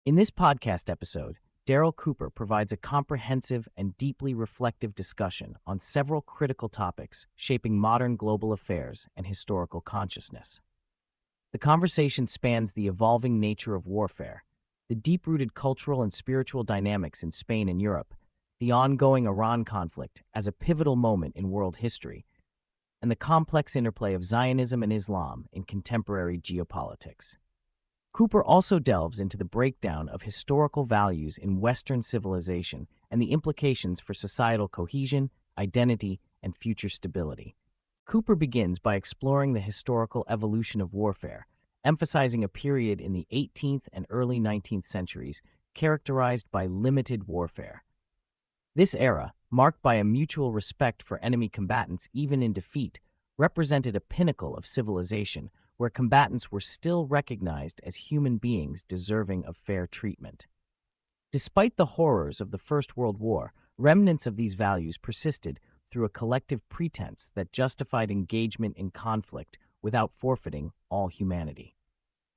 In this podcast episode, Darryl Cooper provides a comprehensive and deeply reflective discussion on several critical topics shaping modern global affairs and historical consciousness. The conversation spans the evolving nature of warfare, the deep-rooted cultural and spiritual dynamics in Spain and Europe, the ongoing Iran conflict as a pivotal moment in world history, and the complex interplay of Zionism and Islam in contemporary geopolitics. Cooper also delves into the breakdown of historical values in Western civilization and the implications for societal cohesion, identity, and future stability. Cooper begins by exploring the historical evolution of warfare, emphasizing a period in the 18th and early 19th centuries characterized by limited warfare. This era, marked by a mutual respect for enemy combatants even in defeat, represented a pinnacle of civilization where combatants were still recognized as human beings deserving of fair treatment. Despite the horrors of the First World War, remnants of these values persisted through a collective pretense that justified engagement in conflict without forfeiting all humanity.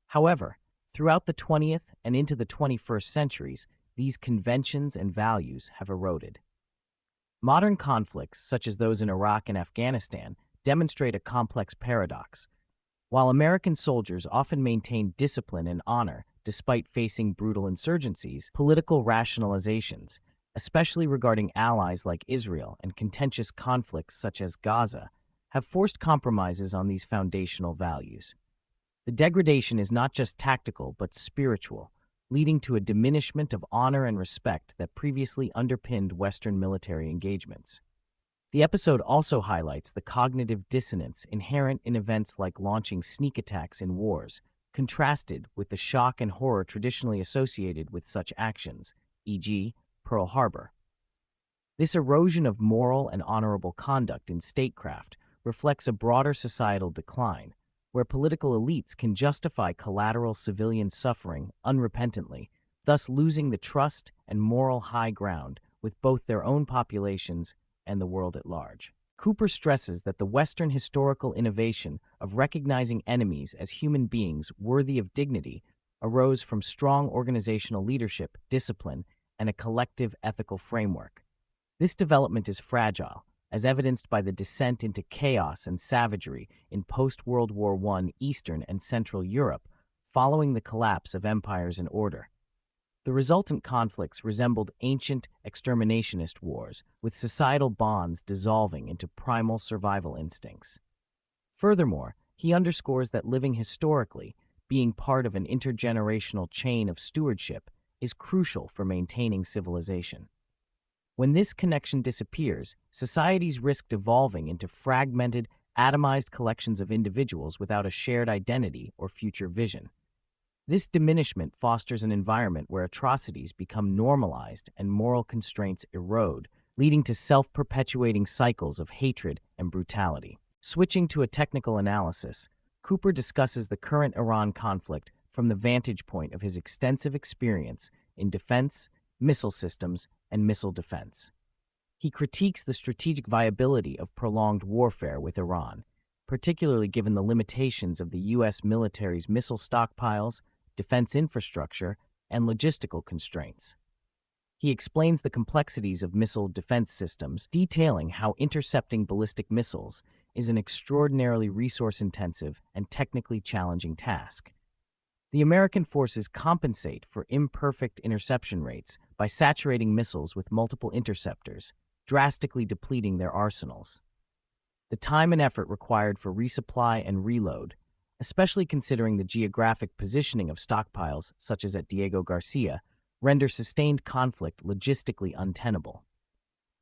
However, throughout the 20th and into the 21st centuries, these conventions and values have eroded. Modern conflicts, such as those in Iraq and Afghanistan, demonstrate a complex paradox. While American soldiers often maintain discipline and honor despite facing brutal insurgencies, political rationalizations, especially regarding allies like Israel and contentious conflicts such as Gaza, have forced compromises on these foundational values. The degradation is not just tactical but spiritual, leading to a diminishment of honor and respect that previously underpinned Western military engagements. The episode also highlights the cognitive dissonance inherent in events like launching sneak attacks in wars, contrasted with the shock and horror traditionally associated with such actions, e.g., Pearl Harbor. This erosion of moral and honorable conduct in statecraft reflects a broader societal decline, where political elites can justify collateral civilian suffering unrepentantly, thus losing the trust and moral high ground with both their own populations and the world at large. Cooper stresses that the Western historical innovation of recognizing enemies as human beings worthy of dignity arose from strong organizational leadership, discipline, and a collective ethical framework. This development is fragile, as evidenced by the descent into chaos and savagery in post-World War I Eastern and Central Europe following the collapse of empires in order. The resultant conflicts resembled ancient exterminationist wars, with societal bonds dissolving into primal survival instincts. Furthermore, he underscores that living historically, being part of an intergenerational chain of stewardship, is crucial for maintaining civilization. When this connection disappears, societies risk devolving into fragmented, atomized collections of individuals without a shared identity or future vision. This diminishment fosters an environment where atrocities become normalized and moral constraints erode, leading to self-perpetuating cycles of hatred and brutality. Switching to a technical analysis, Cooper discusses the current Iran conflict from the vantage point of his extensive experience in defense, missile systems, and missile defense. He critiques the strategic viability of prolonged warfare with Iran, particularly given the limitations of the U.S. military's missile stockpiles, defense infrastructure, and logistical constraints. He explains the complexities of missile defense systems, detailing how intercepting ballistic missiles is an extraordinarily resource-intensive and technically challenging task. The American forces compensate for imperfect interception rates by saturating missiles with multiple interceptors, drastically depleting their arsenals. The time and effort required for resupply and reload, especially considering the geographic positioning of stockpiles such as at Diego Garcia, render sustained conflict logistically untenable.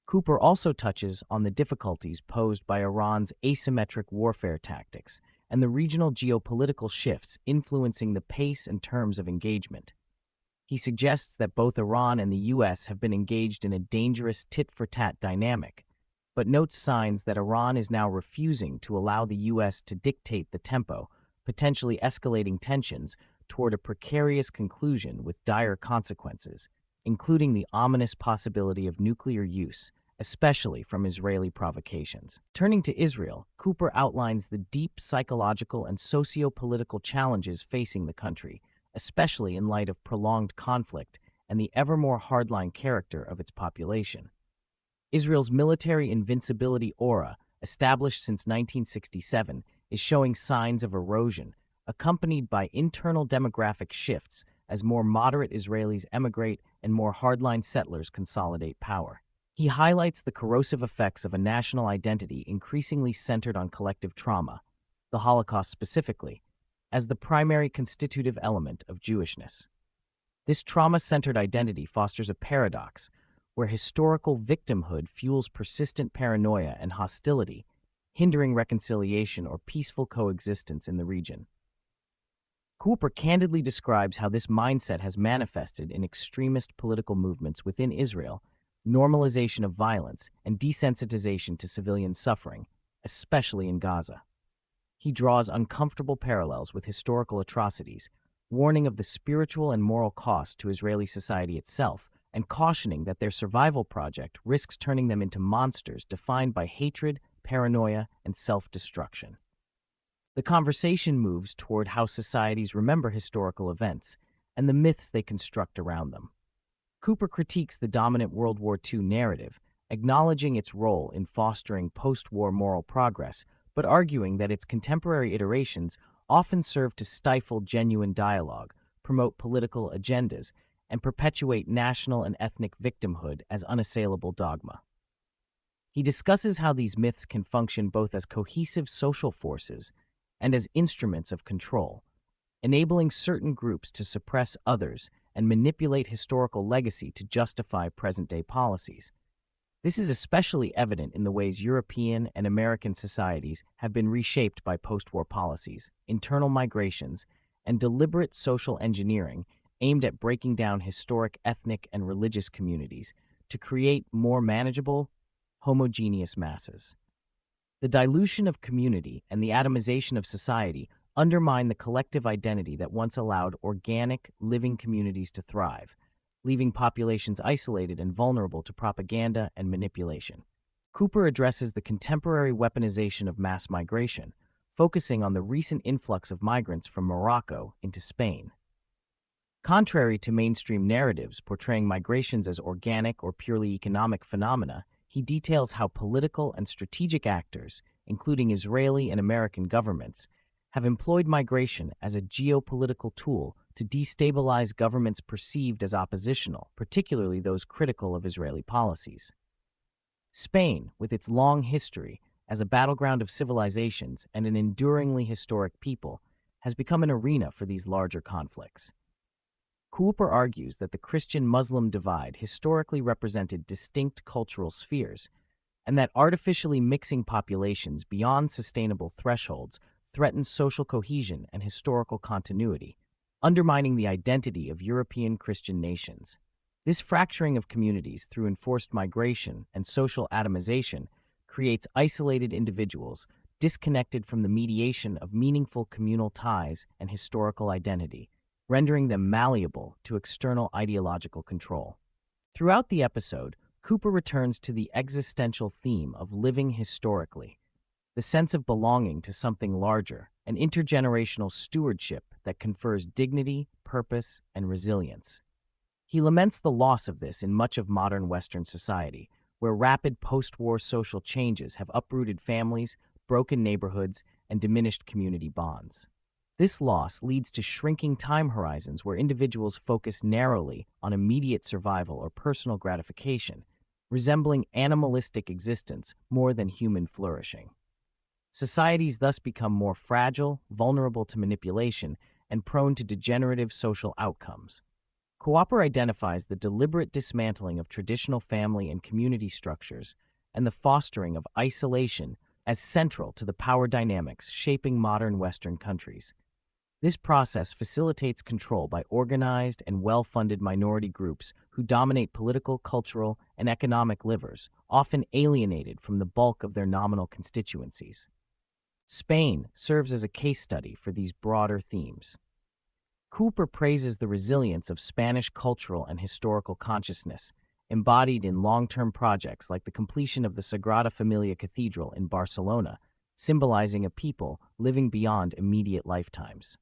Cooper also touches on the difficulties posed by Iran's asymmetric warfare tactics and the regional geopolitical shifts influencing the pace and terms of engagement. He suggests that both Iran and the U.S. have been engaged in a dangerous tit-for-tat dynamic, but notes signs that Iran is now refusing to allow the U.S. to dictate the tempo, potentially escalating tensions toward a precarious conclusion with dire consequences, including the ominous possibility of nuclear use, especially from Israeli provocations. Turning to Israel, Cooper outlines the deep psychological and socio-political challenges facing the country, especially in light of prolonged conflict and the ever more hardline character of its population. Israel's military invincibility aura, established since 1967, is showing signs of erosion, accompanied by internal demographic shifts as more moderate Israelis emigrate and more hardline settlers consolidate power. He highlights the corrosive effects of a national identity increasingly centered on collective trauma, the Holocaust specifically, as the primary constitutive element of Jewishness. This trauma-centered identity fosters a paradox where historical victimhood fuels persistent paranoia and hostility, hindering reconciliation or peaceful coexistence in the region. Cooper candidly describes how this mindset has manifested in extremist political movements within Israel, normalization of violence, and desensitization to civilian suffering, especially in Gaza. He draws uncomfortable parallels with historical atrocities, warning of the spiritual and moral cost to Israeli society itself, and cautioning that their survival project risks turning them into monsters defined by hatred, paranoia, and self-destruction. The conversation moves toward how societies remember historical events and the myths they construct around them. Cooper critiques the dominant World War II narrative, acknowledging its role in fostering post-war moral progress, but arguing that its contemporary iterations often serve to stifle genuine dialogue, promote political agendas, and perpetuate national and ethnic victimhood as unassailable dogma. He discusses how these myths can function both as cohesive social forces and as instruments of control, enabling certain groups to suppress others and manipulate historical legacy to justify present-day policies. This is especially evident in the ways European and American societies have been reshaped by post-war policies, internal migrations, and deliberate social engineering aimed at breaking down historic ethnic and religious communities to create more manageable, homogeneous masses. The dilution of community and the atomization of society undermine the collective identity that once allowed organic, living communities to thrive, leaving populations isolated and vulnerable to propaganda and manipulation. Cooper addresses the contemporary weaponization of mass migration, focusing on the recent influx of migrants from Morocco into Spain. Contrary to mainstream narratives portraying migrations as organic or purely economic phenomena, he details how political and strategic actors, including Israeli and American governments, have employed migration as a geopolitical tool to destabilize governments perceived as oppositional, particularly those critical of Israeli policies. Spain, with its long history as a battleground of civilizations and an enduringly historic people, has become an arena for these larger conflicts. Cooper argues that the Christian-Muslim divide historically represented distinct cultural spheres, and that artificially mixing populations beyond sustainable thresholds threatens social cohesion and historical continuity, undermining the identity of European Christian nations. This fracturing of communities through enforced migration and social atomization creates isolated individuals disconnected from the mediation of meaningful communal ties and historical identity, rendering them malleable to external ideological control. Throughout the episode, Cooper returns to the existential theme of living historically, the sense of belonging to something larger, an intergenerational stewardship that confers dignity, purpose, and resilience. He laments the loss of this in much of modern Western society, where rapid post-war social changes have uprooted families, broken neighborhoods, and diminished community bonds. This loss leads to shrinking time horizons where individuals focus narrowly on immediate survival or personal gratification, resembling animalistic existence more than human flourishing. Societies thus become more fragile, vulnerable to manipulation, and prone to degenerative social outcomes. Cooper identifies the deliberate dismantling of traditional family and community structures and the fostering of isolation as central to the power dynamics shaping modern Western countries. This process facilitates control by organized and well-funded minority groups who dominate political, cultural, and economic livers, often alienated from the bulk of their nominal constituencies. Spain serves as a case study for these broader themes. Cooper praises the resilience of Spanish cultural and historical consciousness, embodied in long-term projects like the completion of the Sagrada Familia Cathedral in Barcelona, symbolizing a people living beyond immediate lifetimes.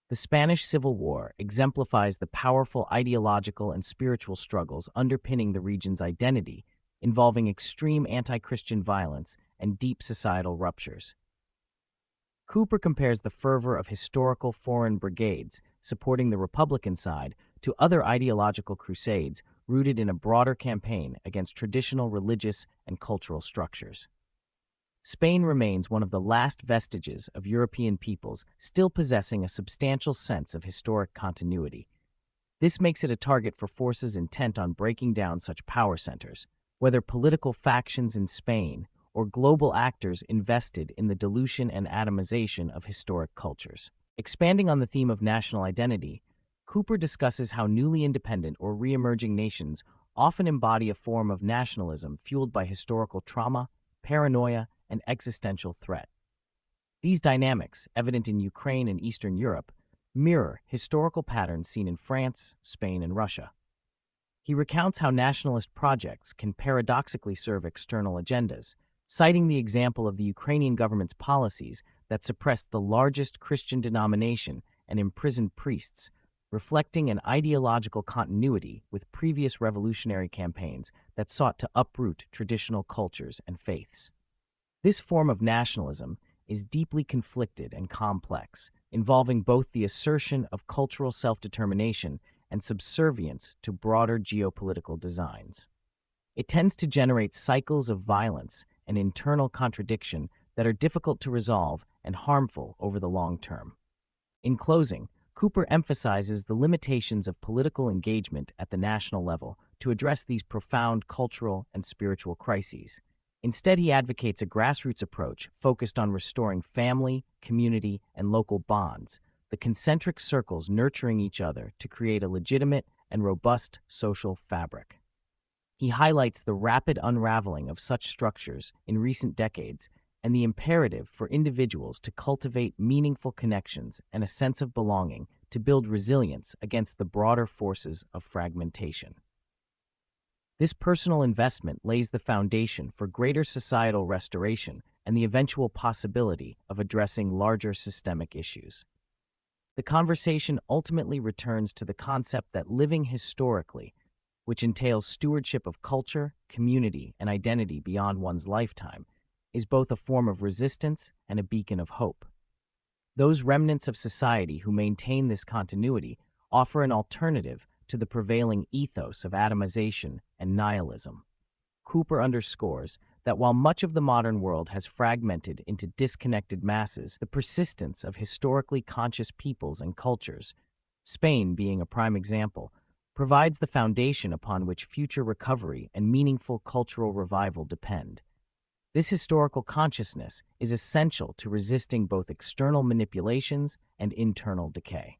The Spanish Civil War exemplifies the powerful ideological and spiritual struggles underpinning the region's identity, involving extreme anti-Christian violence and deep societal ruptures. Cooper compares the fervor of historical foreign brigades supporting the Republican side to other ideological crusades rooted in a broader campaign against traditional religious and cultural structures. Spain remains one of the last vestiges of European peoples still possessing a substantial sense of historic continuity. This makes it a target for forces intent on breaking down such power centers, whether political factions in Spain or global actors invested in the dilution and atomization of historic cultures. Expanding on the theme of national identity, Cooper discusses how newly independent or re-emerging nations often embody a form of nationalism fueled by historical trauma, paranoia, and existential threat. These dynamics, evident in Ukraine and Eastern Europe, mirror historical patterns seen in France, Spain, and Russia. He recounts how nationalist projects can paradoxically serve external agendas, citing the example of the Ukrainian government's policies that suppressed the largest Christian denomination and imprisoned priests, reflecting an ideological continuity with previous revolutionary campaigns that sought to uproot traditional cultures and faiths. This form of nationalism is deeply conflicted and complex, involving both the assertion of cultural self-determination and subservience to broader geopolitical designs. It tends to generate cycles of violence and internal contradiction that are difficult to resolve and harmful over the long term. In closing, Cooper emphasizes the limitations of political engagement at the national level to address these profound cultural and spiritual crises. Instead, he advocates a grassroots approach focused on restoring family, community, and local bonds, the concentric circles nurturing each other to create a legitimate and robust social fabric. He highlights the rapid unraveling of such structures in recent decades and the imperative for individuals to cultivate meaningful connections and a sense of belonging to build resilience against the broader forces of fragmentation. This personal investment lays the foundation for greater societal restoration and the eventual possibility of addressing larger systemic issues. The conversation ultimately returns to the concept that living historically, which entails stewardship of culture, community, and identity beyond one's lifetime, is both a form of resistance and a beacon of hope. Those remnants of society who maintain this continuity offer an alternative to the prevailing ethos of atomization and nihilism. Cooper underscores that while much of the modern world has fragmented into disconnected masses, the persistence of historically conscious peoples and cultures, Spain being a prime example, provides the foundation upon which future recovery and meaningful cultural revival depend. This historical consciousness is essential to resisting both external manipulations and internal decay.